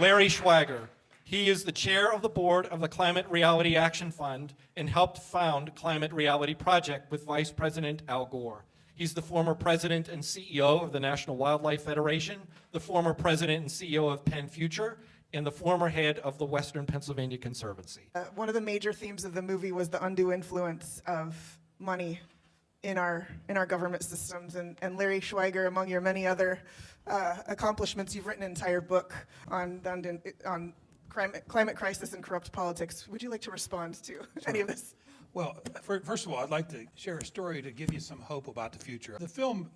Larry Schweiger. He is the chair of the board of the Climate Reality Action Fund and helped found Climate Reality Project with Vice President Al Gore. He's the former president and CEO of the National Wildlife Federation, the former president and CEO of Penn Future, and the former head of the Western Pennsylvania Conservancy. One of the major themes of the movie was the undue influence of money in our government systems, and Larry Schweiger, among your many other accomplishments, you've written an entire book on climate crisis and corrupt politics. Would you like to respond to any of this? Well, first of all, I'd like to share a story to give you some hope about the future. The film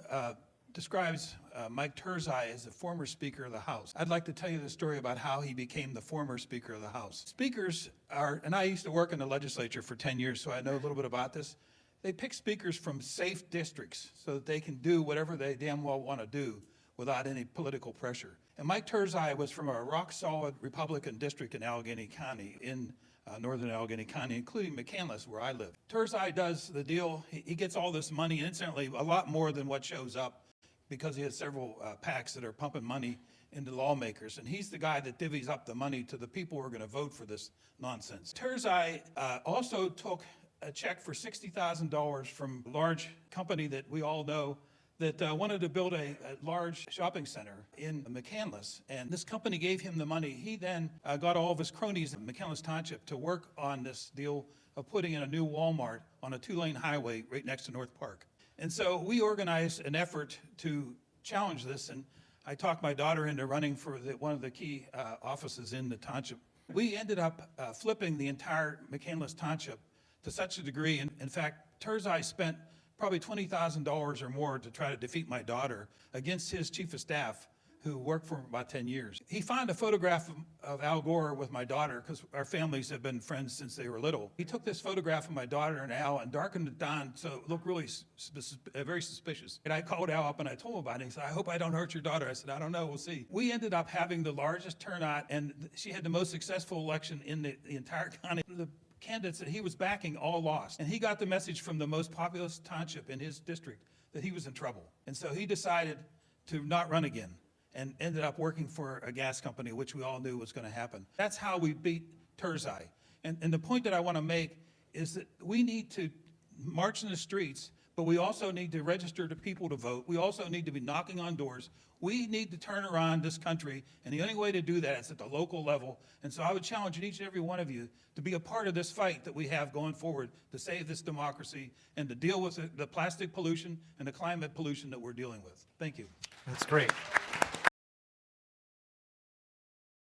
describes Mike Turzai as the former Speaker of the House. I'd like to tell you the story about how he became the former Speaker of the House. Speakers are, and I used to work in the legislature for 10 years, so I know a little bit about this. They pick speakers from safe districts so that they can do whatever they damn well want to do without any political pressure. And Mike Turzai was from a rock-solid Republican district in Allegheny County, in northern Allegheny County, including McCandless, where I live. Turzai does the deal. He gets all this money, and incidentally, a lot more than what shows up, because he has several PACs that are pumping money into lawmakers. And he's the guy that divvies up the money to the people who are going to vote for this nonsense. Turzai also took a check for $60,000 from a large company that we all know that wanted to build a large shopping center in McCandless. And this company gave him the money. He then got all of his cronies in McCandless Township to work on this deal of putting in a new Walmart on a 2-lane highway right next to North Park. And so we organized an effort to challenge this, and I talked my daughter into running for one of the key offices in the township. We ended up flipping the entire McCandless Township to such a degree, and in fact, Turzai spent probably $20,000 or more to try to defeat my daughter against his chief of staff, who worked for him about 10 years. He found a photograph of Al Gore with my daughter, because our families have been friends since they were little. He took this photograph of my daughter and Al and darkened it down so it looked really very suspicious. And I called Al up and I told him about it. He said, "I hope I don't hurt your daughter." I said, "I don't know, we'll see." We ended up having the largest turnout, and she had the most successful election in the entire county. The candidates that he was backing all lost. And he got the message from the most populous township in his district that he was in trouble. And so he decided to not run again, and ended up working for a gas company, which we all knew was going to happen. That's how we beat Turzai. And the point that I want to make is that we need to march in the streets, but we also need to register the people to vote. We also need to be knocking on doors. We need to turn around this country, and the only way to do that is at the local level. And so I would challenge each and every one of you to be a part of this fight that we have going forward to save this democracy and to deal with the plastic pollution and the climate pollution that we're dealing with. Thank you. That's great.